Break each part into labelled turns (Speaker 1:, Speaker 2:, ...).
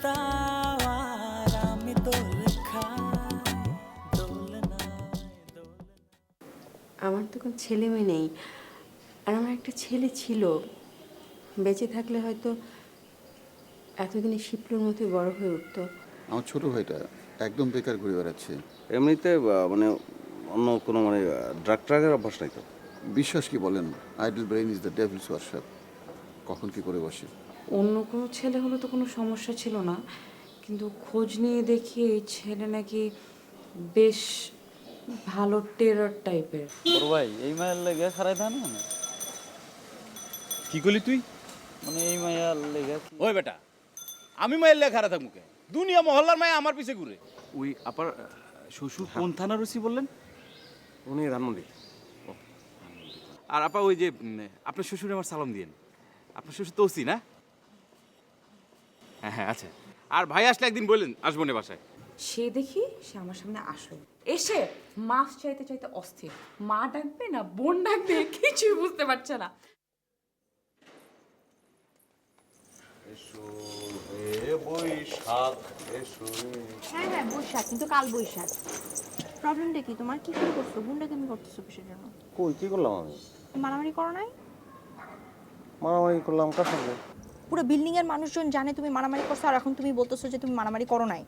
Speaker 1: দাও আর আমি দোল খাই দোলনায় দোলনায়।
Speaker 2: আমার তো কোনো ছেলে মেয়ে নেই, আর আমার একটা ছেলে ছিল, বেঁচে থাকলে হয়তো এতদিনে শিপলুর মতোই বড় হয়ে উঠতো।
Speaker 3: আমার ছোট ভাইটা একদম বেকার ঘুরে বেড়াচ্ছে।
Speaker 4: এমনিতে মানে অন্য কোনো মানে ড্রাগ ট্রাগের অভ্যাস নাই তো?
Speaker 3: বিশ্বাস কি বলেন, idol brain is the Devil's workshop. কখন কি করে বসে।
Speaker 2: অন্য কোনো ছেলে হলে তো কোনো সমস্যা ছিল না, কিন্তু খোঁজ নিয়ে দেখি এই ছেলে নাকি বেশ ভালো টেরর টাইপের।
Speaker 5: ওর ভাই এই মায়ের লেগে খারাই থান মানে
Speaker 6: কি করলি তুই?
Speaker 5: মানে এই মায়ের লেগে
Speaker 6: ওই বেটা, আমি মায়ের লেখা খারা থাকবো কে? দুনিয়া মহল্লার মায়ে আমার পিছে ঘুরে।
Speaker 4: ওই আপার
Speaker 6: শ্বশুর কোন থানার ওসি বললেন?
Speaker 4: উনি ধানমন্ডি।
Speaker 6: আর আপা ওই যে আপনার শ্বশুরে আমার সালাম দিয়েন। আপনার শ্বশুর তো ওসি না? হ্যাঁ হ্যাঁ আচ্ছা। আর ভাই আসলে একদিন বললেন আসবো না বাসায়।
Speaker 2: সে দেখি সে আমার সামনে আসলো, এসে মাছ চাইতে চাইতে অস্থির, মা ডাকবে না বোন ডাকবে কিছুই বুঝতে পারছে না।
Speaker 7: হ্যাঁ হ্যাঁ বৈশাখ, কিন্তু কাল বৈশাখ। প্রবলেমটা কি তোমার? কি ফিল করছো? গুন্ডাকে আমি করতেছো কিসের জন্য?
Speaker 4: কই কি করলাম আমি?
Speaker 7: মারামারি করো নাই?
Speaker 4: মারামারি করলাম কার সঙ্গে?
Speaker 7: পুরো বিল্ডিং এর মানুষজন জানে তুমি মারামারি করছো, আর এখন তুমি বলতেছো যে তুমি মারামারি করো নাই।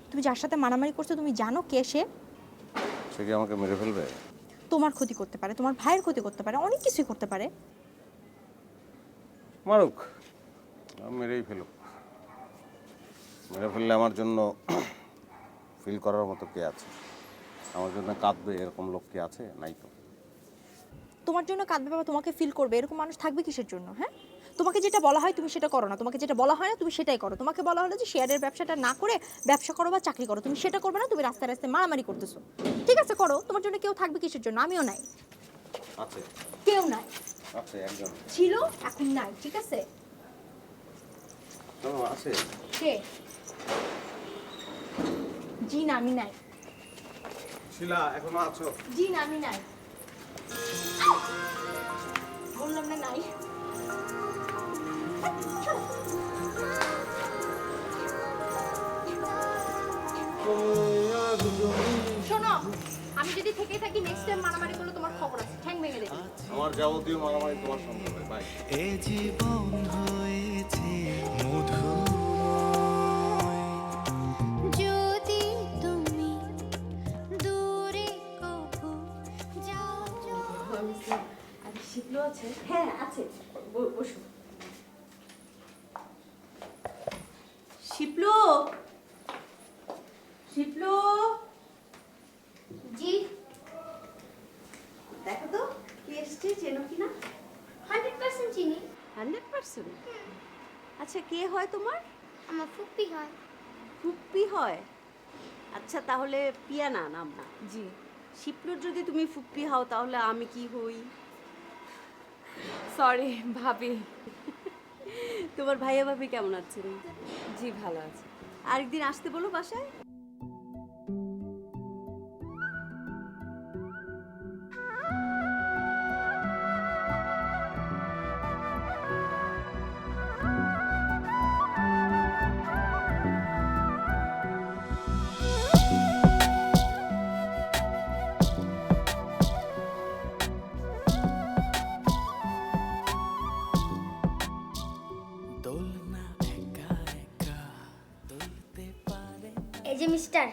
Speaker 7: তুমি যার সাথে মারামারি করছো তুমি জানো কে সে?
Speaker 4: সে কি আমাকে মেরে ফেলবে?
Speaker 7: তোমার ক্ষতি করতে পারে, তোমার ভাইয়ের ক্ষতি করতে পারে, অনেক কিছুই করতে পারে।
Speaker 4: মারুক, মেরেই ফেলুক। মেরে ফেললে আমার জন্য ফিল করার মতো কে আছে? আমার জন্য কাঁদবে এরকম লোক কে আছে? নাই তো।
Speaker 7: তোমার জন্য কাঁদবে বা তোমাকে ফিল করবে এরকম মানুষ থাকবে কিসের জন্য? হ্যাঁ, তোমাকে যেটা বলা হয় তুমি সেটা করো না, তোমাকে যেটা বলা হয় না তুমি সেটাই করো। তোমাকে বলা হলো যে শেয়ারের ব্যবসাটা না করে ব্যবসা করো বা চাকরি করো, তুমি সেটা করবে না, তুমি রাস্তায় রাস্তায় মারামারি করতেছো। ঠিক আছে করো, তোমার জন্য কেউ থাকবে কিসের জন্য? আমিও নাই,
Speaker 4: আছে
Speaker 7: কেউ নাই।
Speaker 4: আছে একজন
Speaker 7: ছিল, এখন নাই। ঠিক আছে
Speaker 4: আছে।
Speaker 7: কে? জি না, আমি নাই।
Speaker 4: শিলা এখনো আছো?
Speaker 7: জি না, আমি নাই। বললাম না নাই। শোনো, আমি যদি থেকেই থাকি নেক্সট টাইম মারামারি করলে তোমার খবর আছে, ঠ্যাং ভেঙে দেবে।
Speaker 4: আমার যাবতীয় মারামারি তোমার সঙ্গে হবে। বাই।
Speaker 1: এ জীবন হয়েছে মধু
Speaker 8: যদি তুমি দূরে কভু যাও
Speaker 2: আর শিপলু আছে? হ্যাঁ আছে, বসো। শিপলু, শিপলু,
Speaker 8: জি
Speaker 2: দেখো তো কে এসছে, চেনো কিনা?
Speaker 8: 100% চিনি।
Speaker 2: 100%? আচ্ছা, কে হয় তোমার?
Speaker 8: আমার ফুপ্পি হয়।
Speaker 9: ফুপ্পি হয়? আচ্ছা, তাহলে পিয়ানা নাম না?
Speaker 2: জি।
Speaker 9: শিপলুর যদি তুমি ফুপ্পি হও তাহলে আমি কি হই?
Speaker 2: সরি ভাবি।
Speaker 9: তোমার ভাইয়া ভাবি কেমন আছেন?
Speaker 2: জি ভালো আছে।
Speaker 9: আরেকদিন আসতে বলো বাসায়।
Speaker 1: দোলনা একা একা দুলতে পারে।
Speaker 8: এই যে মিস্টার,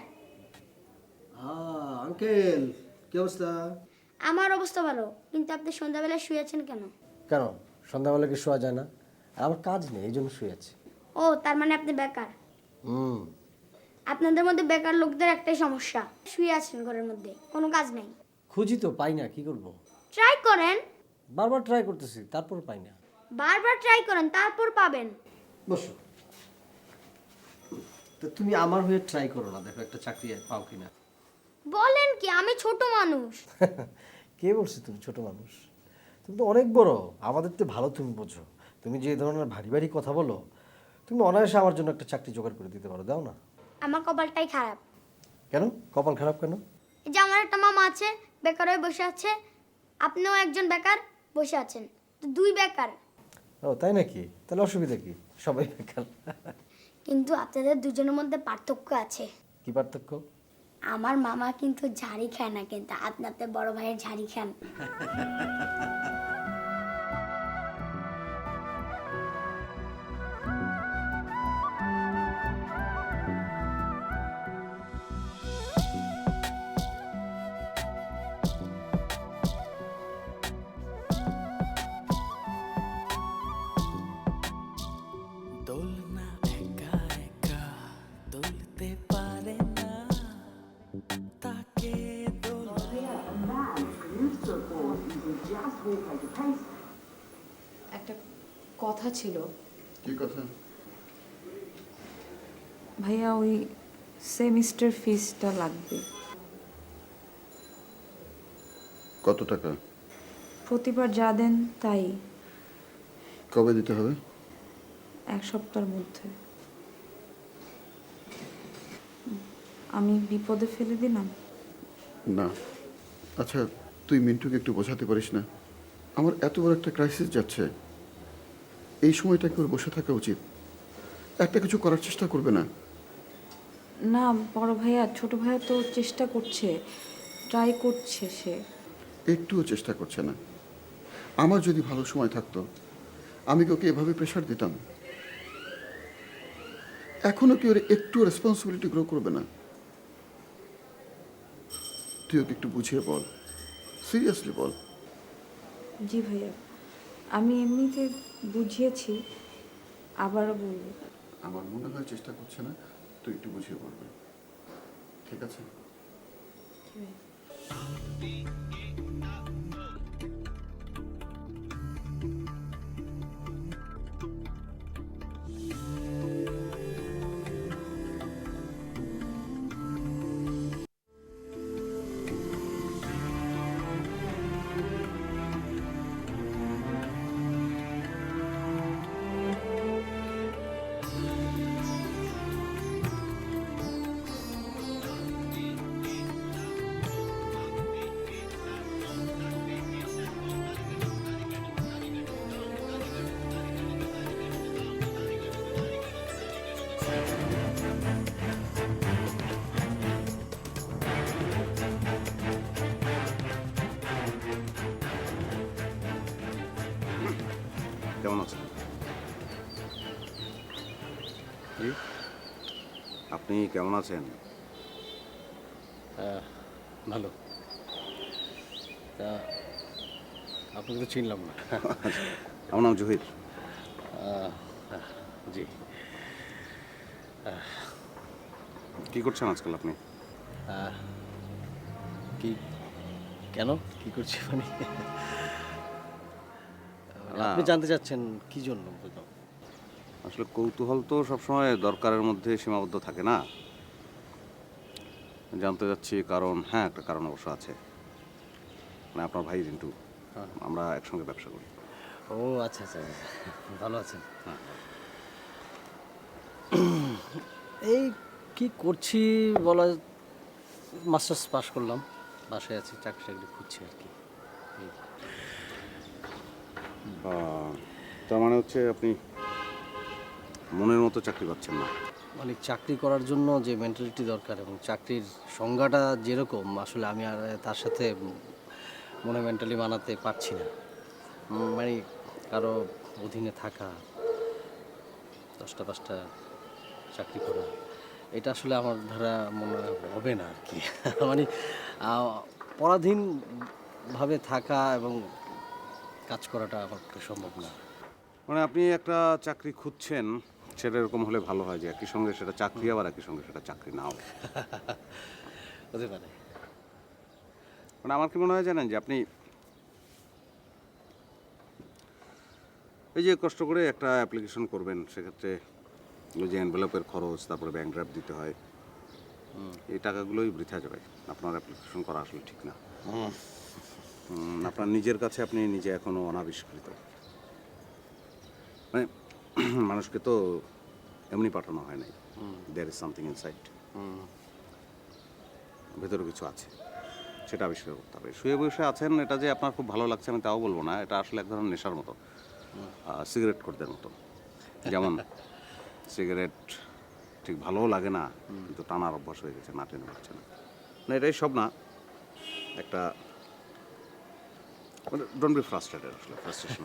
Speaker 10: আঙ্কেল, কি অবস্থা?
Speaker 8: আমার অবস্থা ভালো, কিন্তু আপনি সন্ধ্যাবেলা শুয়ে আছেন কেন?
Speaker 10: কেন সন্ধ্যাবেলা কি শোয়া যায় না? আমার কাজ নেই, এই জন্য শুয়ে আছি।
Speaker 8: ও, তার মানে আপনি বেকার।
Speaker 10: হুম।
Speaker 8: আপনাদের মধ্যে বেকার লোকদের একটাই সমস্যা, শুয়ে আছেন ঘরের মধ্যে, কোনো কাজ নেই।
Speaker 10: খুঁজি তো পাই না, কি করব?
Speaker 8: ট্রাই করেন,
Speaker 10: বারবার ট্রাই করতেছি, তারপর পাই না।
Speaker 8: বারবার ট্রাই করেন, তারপর পাবেন।
Speaker 10: বসো। তো তুমি আমার হয়ে ট্রাই করো না, দেখো একটা চাকরি পাও কিনা।
Speaker 8: বলেন কি, আমি ছোট মানুষ।
Speaker 10: কে বলছে তুমি ছোট মানুষ? তুমি তো অনেক বড়, আমাদের তো ভালো তুমি বোঝো। তুমি যে ধরনের ভারী ভারী কথা বলো, তুমি অনায়াসে আমার জন্য একটা চাকরি জোগাড় করে দিতে পারো, দাও না।
Speaker 8: আমার কপালটাই খারাপ।
Speaker 10: কেন কপাল খারাপ কেন?
Speaker 8: এই যে আমার একটা মামা আছে, বেকার হয়ে বসে আছে, আপনিও একজন বেকার বসে আছেন, তো দুই বেকার।
Speaker 10: ও তাই নাকি? তাহলে অসুবিধা কি? সবাই বেকার।
Speaker 8: কিন্তু আপনাদের দুজনের মধ্যে পার্থক্য আছে।
Speaker 10: কি পার্থক্য?
Speaker 8: আমার মামা কিন্তু ঝাড়ি খায় না, কিন্তু আপনাদের বড় ভাইয়ের ঝাড়ি খান।
Speaker 1: দোলনা একা একা দুলতে পারে না, তাকে
Speaker 2: একটা কথা ছিল
Speaker 3: কি কথা?
Speaker 2: ভাইয়া, ওই সেমিস্টার ফিসটা লাগবে।
Speaker 3: কত টাকা?
Speaker 2: প্রতিবার যা দেন তাই।
Speaker 3: কবে দিতে হবে?
Speaker 2: 1 সপ্তাহের মধ্যে। আমি বিপদে ফেলে দিলাম?
Speaker 3: না। আচ্ছা, তুই মিন্টুকে একটু বোঝাতে পারিস না? আমার এত বড় একটা ক্রাইসিস যাচ্ছে, এই সময়টাকে ওর বসে থাকা উচিত। একটা কিছু করার চেষ্টা করবে না?
Speaker 2: না বড় ভাইয়া, ছোট ভাইয়া তো চেষ্টা করছে, ট্রাই করছে সে।
Speaker 3: একটুও চেষ্টা করছে না। আমার যদি ভালো সময় থাকতো আমি কি ওকে এভাবে প্রেশার দিতাম? এখনো কি ওর একটু রেসপন্সিবিলিটি গ্রো করবে না? তুই ওকে একটু বুঝিয়ে বল, সিরিয়াসলি বল।
Speaker 2: জি ভাইয়া, আমি এমনিতে বুঝিয়েছি, আবারও বলবো।
Speaker 3: আমার মনে হয় চেষ্টা করছে না, তুই একটু বুঝিয়ে বলবে, ঠিক আছে?
Speaker 4: কেমন আছেন? জি, আপনি কেমন আছেন?
Speaker 10: ভালো। তা আপনাকে তো চিনলাম না।
Speaker 4: আমার নাম জহির।
Speaker 10: জি।
Speaker 4: কি করছেন আজকাল আপনি?
Speaker 10: কি কেন কি করছি মানে? আপনি জানতে চাচ্ছেন কি জন্য? বুঝলাম।
Speaker 4: আসলে কৌতূহল তো সবসময় দরকারের মধ্যে সীমাবদ্ধ থাকে না। জানতে চাচ্ছি কারণ, হ্যাঁ একটা কারণ অবশ্য আছে। মানে আপনার ভাই রিন্টু, আমরা একসঙ্গে ব্যবসা করি।
Speaker 10: ও আচ্ছা আচ্ছা, ভালো আছেন?
Speaker 4: হ্যাঁ।
Speaker 10: এই কি করছি বলা, মাস্টার্স পাস করলাম, বাসায় আছি, চাকরি চাকরি খুঁজছি আর কি।
Speaker 4: তার মানে হচ্ছে আপনি মনের মতো চাকরি পাচ্ছেন না?
Speaker 10: মানে চাকরি করার জন্য যে মেন্টালিটি দরকার এবং চাকরির সংজ্ঞাটা যেরকম, আসলে আমি আর তার সাথে মনে মেন্টালি মানাতে পারছি না। মানে কারো অধীনে থাকা, 10টা 5টা চাকরি করা, এটা আসলে আমার দ্বারা মনে হবে না আর কি। মানে পরাধীনভাবে থাকা এবং কাজ করাটা আমার পক্ষে সম্ভব না।
Speaker 4: মানে আপনি একটা চাকরি খুঁজছেন, সেটা এরকম হলে ভালো হয় যে একই সঙ্গে সেটা চাকরি, আবার একই সঙ্গে সেটা চাকরি নাও
Speaker 10: হতে পারে।
Speaker 4: মানে আমার কি মনে হয় জানেন, যে আপনি এই যে কষ্ট করে একটা অ্যাপ্লিকেশন করবেন, সেক্ষেত্রে ওই যে এনভেলপের খরচ, তারপরে ব্যাংক ড্রাফট দিতে হয়, এই টাকাগুলোই বৃথা যাবে। আপনার অ্যাপ্লিকেশন করা আসলে ঠিক না। আপনার নিজের কাছে আপনি নিজে এখনো অনাবিষ্কৃত। মানে মানুষকে তো এমনি পাঠানো হয় নাই। দেয়ার ইজ সামথিং ইনসাইড, ভেতরে কিছু আছে, সেটা আবিষ্কার করতে হবে। শুয়ে বসে আছেন, এটা যে আপনার খুব ভালো লাগছে আমি তাও বলবো না, এটা আসলে এক ধরনের নেশার মতো, সিগারেট খোরদের মতো। যেমন সিগারেট ঠিক ভালোও লাগে না, কিন্তু টানার অভ্যাস হয়ে গেছে, না টেনে পারছে না। না এটাই সব না, একটা মানে ডোন্ট বি ফ্রাস্ট্রেটেড, আসলে ফ্রাস্ট্রেশন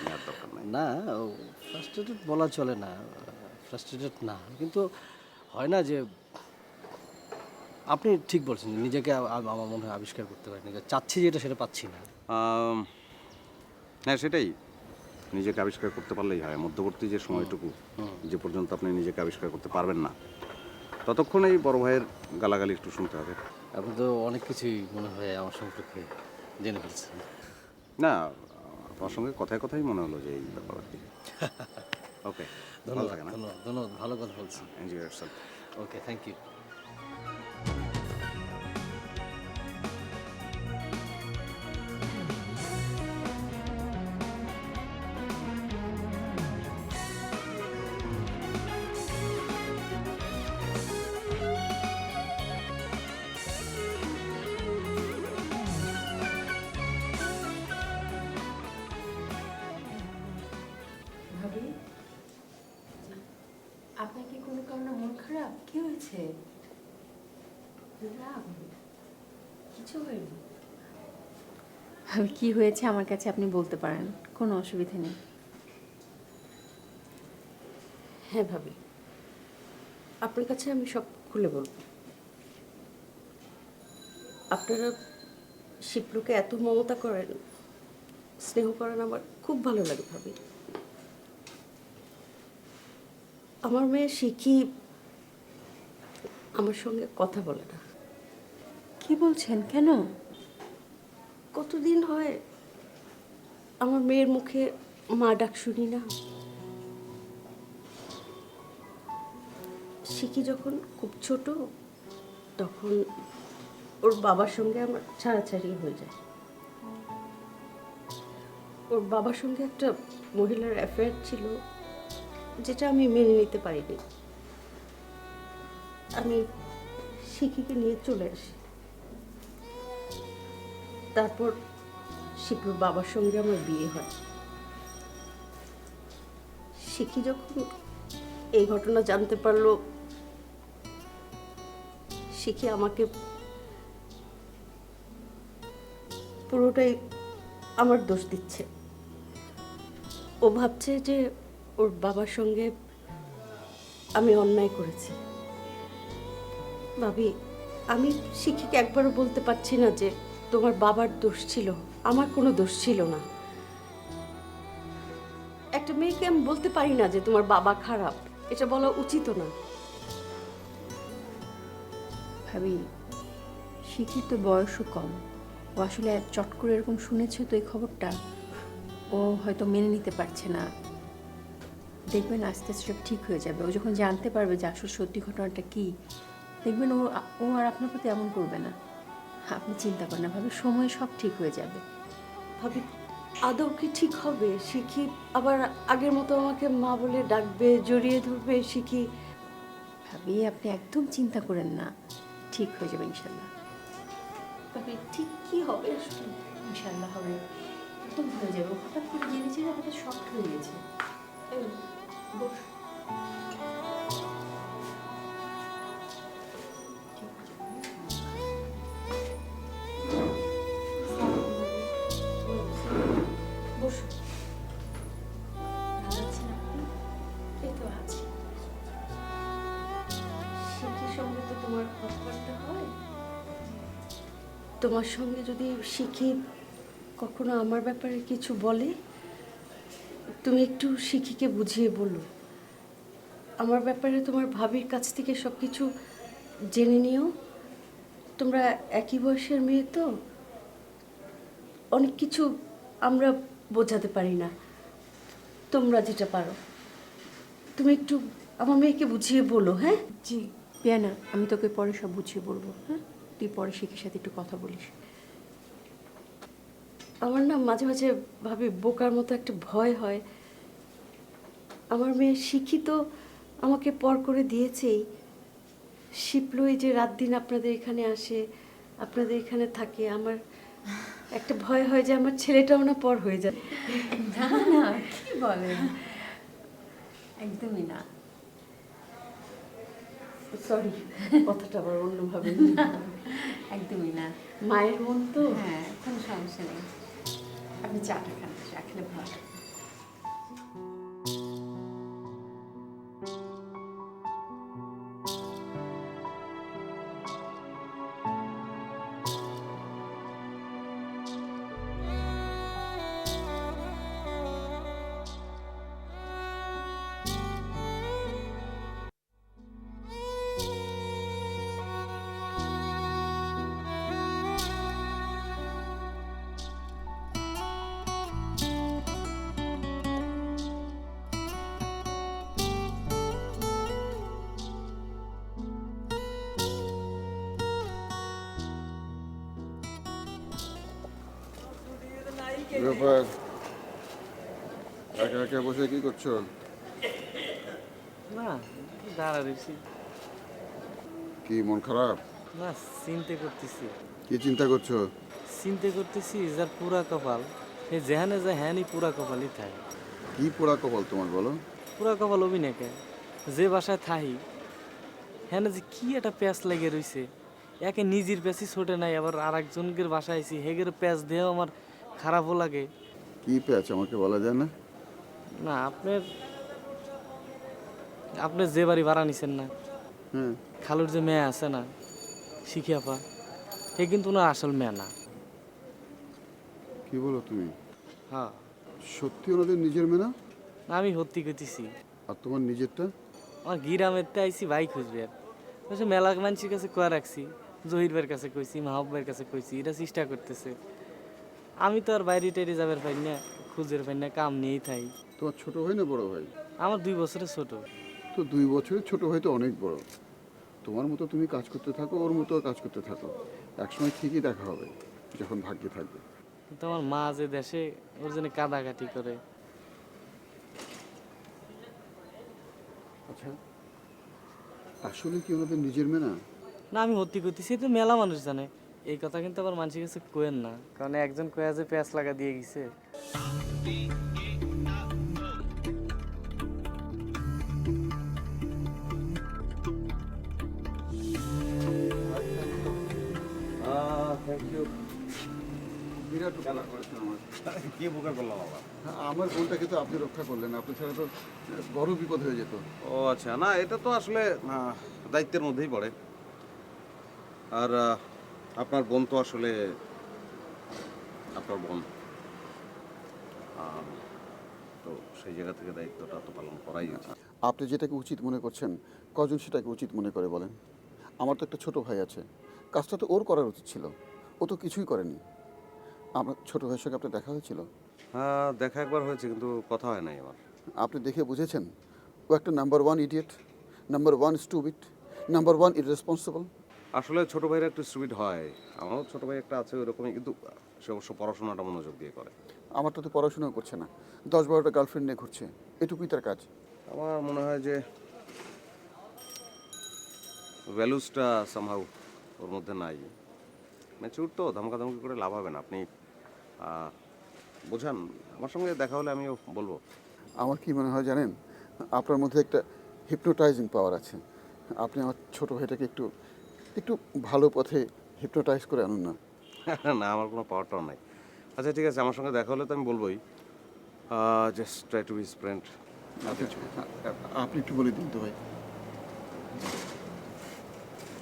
Speaker 4: নেওয়ার দরকার নাই।
Speaker 10: না ফ্রাস্ট্রেটেড বলা চলে না, ফ্রাস্ট্রেটেড না, কিন্তু হয় না যে আপনি ঠিক বলছেন যে নিজেকে আমার মনে হয় আবিষ্কার করতে পারিনি, চাচ্ছি যেটা সেটা পাচ্ছি না।
Speaker 4: হ্যাঁ সেটাই, নিজেকে আবিষ্কার করতে পারলেই হয়। মধ্যবর্তী যে সময়টুকু, যে পর্যন্ত আপনি নিজেকে আবিষ্কার করতে পারবেন না, ততক্ষণ এই বড় ভাইয়ের গালাগালি একটু শুনতে হবে।
Speaker 10: আপনি তো অনেক কিছুই মনে হয় আমার সম্পর্কে জেনে ফেলছেন।
Speaker 4: না, আপনার সঙ্গে কথায় কথাই মনে হলো যে এই ব্যাপার আর কি। ওকে, ভালো
Speaker 10: ধন্যবাদ
Speaker 4: থাকে না,
Speaker 10: ধন্যবাদ ধন্যবাদ, ভালো কথা বলছেন।
Speaker 4: Enjoy yourself.
Speaker 10: Okay, thank you.
Speaker 2: ভাবি, আপনার কি কোনো কারণে মন খারাপ? কি হয়েছে? না কিছু হয়নি। ভাবি কি হয়েছে আমার কাছে আপনি বলতে পারেন, কোনো অসুবিধা নেই।
Speaker 9: হ্যাঁ ভাবি, আপনার কাছে আমি সব খুলে বলবো। আপনারা শিবলুকে এত মমতা করেন, স্নেহ করেন, আমার খুব ভালো লাগে ভাবি। আমার মেয়ে শিখি আমার সঙ্গে কথা বলে না।
Speaker 2: কি বলছেন, কেন?
Speaker 9: কতদিন হয় আমার মেয়ের মুখে মা ডাক শুনি না। শিখি যখন খুব ছোট, তখন ওর বাবার সঙ্গে আমার ছাড়াছাড়ি হয়ে যায়। ওর বাবার সঙ্গে একটা মহিলার অ্যাফেয়ার ছিল, যেটা আমি মেনে নিতে পারিনি। আমি শিখিকে নিয়ে চলে আসি। তারপর শিখুর বাবার সঙ্গে আমার বিয়ে হয়। শিখি যখন এই ঘটনা জানতে পারলো, শিখি আমাকে পুরোটাই আমার দোষ দিচ্ছে। ও ভাবছে যে ওর বাবার সঙ্গে আমি অন্যায় করেছি। ভাবি, আমি শিখিকে একবারও বলতে পারছি না যে তোমার বাবার দোষ ছিল, আমার কোনো দোষ ছিল না। একটা মেয়েকে আমি বলতে পারি না যে তোমার বাবা খারাপ, এটা বলা উচিত না।
Speaker 2: ভাবি শিখির তো বয়সও কম, ও আসলে চট করে এরকম শুনেছে তো এই খবরটা, ও হয়তো মেনে নিতে পারছে না। দেখবেন আস্তে আস্তে সব ঠিক হয়ে যাবে। ও যখন জানতে পারবে যে আসলে সত্যি ঘটনাটা কি, দেখবেন ও আর আপনার প্রতি এমন করবে না। আপনি চিন্তা করেন না ভাবি, সময় সব ঠিক হয়ে যাবে।
Speaker 9: ভাবি, আদৌ কি ঠিক হবে? শিখি আবার আগের মতো আমাকে মা বলে ডাকবে, জড়িয়ে ধরবে? শিখি
Speaker 2: ভাবি আপনি একদম চিন্তা করেন না, ঠিক হয়ে যাবে ইনশাল্লাহ।
Speaker 9: ভাবি ঠিক কি হবে আসলে?
Speaker 2: ইনশাল্লাহ হবে, একদম হয়ে যাবে। ও হঠাৎ করে জেনেছে যে হঠাৎ শক্ট হয়ে গেছে। এই, বস। বসো। ভালো আছেন আপনি?
Speaker 9: এই তো আছে। শিখির সঙ্গে তো তোমার কথাবার্তা হয়। তোমার সঙ্গে যদি শিখি কখনো আমার ব্যাপারে কিছু বলে, তুমি একটু শিখিকে বুঝিয়ে বলো। আমার ব্যাপারে তোমার ভাবির কাছ থেকে সব কিছু জেনে নিও। তোমরা একই বয়সের মেয়ে তো, অনেক কিছু আমরা বোঝাতে পারি না, তোমরা যেটা পারো। তুমি একটু আমার মেয়েকে বুঝিয়ে বলো। হ্যাঁ
Speaker 2: জি পিয়ানা, আমি তোকে পরে সব বুঝিয়ে বলবো। হ্যাঁ, তুই পরে শিখির সাথে একটু কথা বলিস।
Speaker 9: আমার না মাঝে মাঝে ভাবি বোকার মতো একটা ভয় হয়। আমার মেয়ে শিক্ষিত আমাকে পর করে দিয়েছেই, শিপলু এই যে রাত দিন আপনাদের এখানে আসে, আপনাদের এখানে থাকে, আমার একটা ভয় হয় যে আমার ছেলেটাও না পর হয়ে যায়।
Speaker 2: না না, কি বলেন, একদমই না।
Speaker 9: সরি, কথাটা আবার অন্যভাবে নিয়ে নিলাম।
Speaker 2: একদমই না।
Speaker 9: মায়ের মন তো।
Speaker 2: হ্যাঁ, কোনো সমস্যা নেই। আপনি চাটা খান, চা খেলে ভালো লাগবে।
Speaker 3: ব্যাপার একা একা বসে কি করছো?
Speaker 10: না, দাঁড়া রয়েছি।
Speaker 3: কি মন খারাপ?
Speaker 10: না, চিন্তা করতেছি।
Speaker 3: কি চিন্তা করছো?
Speaker 10: চিন্তা করতেছি যার পুরা কপাল, এই যেহানে যায় হ্যানই পুরা কপালই থাকে।
Speaker 3: কি পোড়া কপাল তোমার বলো?
Speaker 10: পুরা কপাল অভিনয়কে যে বাসায় থাহি হ্যাঁ যে কি একটা প্যাঁচ লেগে রইছে, একে নিজের প্যাঁচই ছোটে নাই, আবার আর একজনকের বাসায় আইছি হেগের প্যাঁচ দিয়েও আমার খারাপও লাগে।
Speaker 3: কি প্যাচ আমাকে বলা যায় না?
Speaker 10: না, আপনি যে বাড়ি ভাড়া নিছেন না,
Speaker 3: হ্যাঁ,
Speaker 10: খালুর যে মেয়ে আছে না শিখিয়াপা, হে কিন্তু ওনার আসল মেয়ে না।
Speaker 3: কি বলো তুমি?
Speaker 10: হ্যাঁ,
Speaker 3: সত্যি ওনাদের নিজের মেয়ে না?
Speaker 10: আমি সত্যি কইতেছি।
Speaker 3: আর তোমার নিজেরটা?
Speaker 10: আমার গ্রামের তে আইসি ভাই খুঁজবে, মেলা মানুষের কাছে কয়া রাখছি, জহির ভাইয়ের কাছে কইছি, মাহবুব ভাইয়ের কাছে কইছি, এটা চেষ্টা করতেছে। আমি তো আর বাইরে টাইরে যাবার পাই না, খুঁজের পাই না, কাম নিয়েই থাই।
Speaker 3: তোমার ছোট ভাই না বড় ভাই?
Speaker 10: আমার 2 বছরের ছোট।
Speaker 3: তো 2 বছরের ছোট ভাই তো অনেক বড়। তোমার মতো তুমি কাজ করতে থাকো, ওর মতো কাজ করতে থাকো, একসময় ঠিকই দেখা হবে যখন ভাগ্যে থাকবে।
Speaker 10: কিন্তু আমার মা যে দেশে, ওর জন্য কাদাকাটি করে।
Speaker 3: আচ্ছা, আসলে কি ওনাদের নিজের মেয়ে না?
Speaker 10: না, আমি সত্যি করতেছি, তো মেলা মানুষ জানে এই কথা, কিন্তু আবার মানুষের কাছে কোয়েন না, কারণ একজন কয়া যে প্যাঁচ লাগা দিয়ে গেছে।
Speaker 3: বিরাট উপকার করেছেন আমার।
Speaker 4: কি উপকার করলাম বাবা?
Speaker 3: আমার বোনটাকে তো আপনি রক্ষা করলেন, আপনি ছাড়া তো বড় বিপদ হয়ে যেত।
Speaker 4: ও আচ্ছা, না এটা তো আসলে দায়িত্বের মধ্যেই পড়ে। আর আপনার বোন তো আসলে আপনার বোন, তো সেই জায়গা থেকে দায়িত্বটা তো পালন করাই উচিত।
Speaker 3: আপনি যেটাকে উচিত মনে করছেন, কজন সেটাকে উচিত মনে করে বলেন? আমার তো একটা ছোট ভাই আছে, কাজটা তো ওর করার উচিত ছিল, ও তো কিছুই করেনি। আমার ছোট ভাইয়ের সঙ্গে আপনার দেখা হয়েছিল?
Speaker 4: হ্যাঁ, দেখা একবার হয়েছে, কিন্তু কথা হয় নাই আমার।
Speaker 3: আপনি দেখে বুঝেছেন ও একটা number 1 idiot, number 1 stupid, number 1 irresponsible.
Speaker 4: আসলে ছোট ভাইরা একটু স্টুপিড হয়, আমারও ছোট ভাই একটা আছে ওইরকমই, কিন্তু সে অবশ্য পড়াশোনাটা মনোযোগ দিয়ে করে।
Speaker 3: আমারটা তো পড়াশোনাও করছে না, 10-12টা গার্লফ্রেন্ড নিয়ে ঘুরছে, এটুকুই তার কাজ।
Speaker 4: আমার মনে হয় যে ভ্যালুসটা সামহাউ ওর মধ্যে নাই। ম্যাচিউর তো, ধমকাধমকি করে লাভ হবে না। আপনি বোঝান, আমার সঙ্গে দেখা হলে আমিও বলবো।
Speaker 3: আমার কি মনে হয় জানেন, আপনার মধ্যে একটা হিপনোটাইজিং পাওয়ার আছে। আপনি আমার ছোট ভাইটাকে একটু একটু ভালো পথে হিপনোটাইজ করে আনুন না।
Speaker 4: না, আমার কোনো পাওয়ারটাও নাই। আচ্ছা ঠিক আছে, আমার সঙ্গে দেখা হলে তো আমি বলবোই, just try to be his friend.
Speaker 3: আপনি একটু বলে দিন তো ভাই।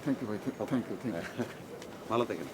Speaker 3: থ্যাংক ইউ ভাই, থ্যাংক ইউ।
Speaker 4: ভালো থাকেন।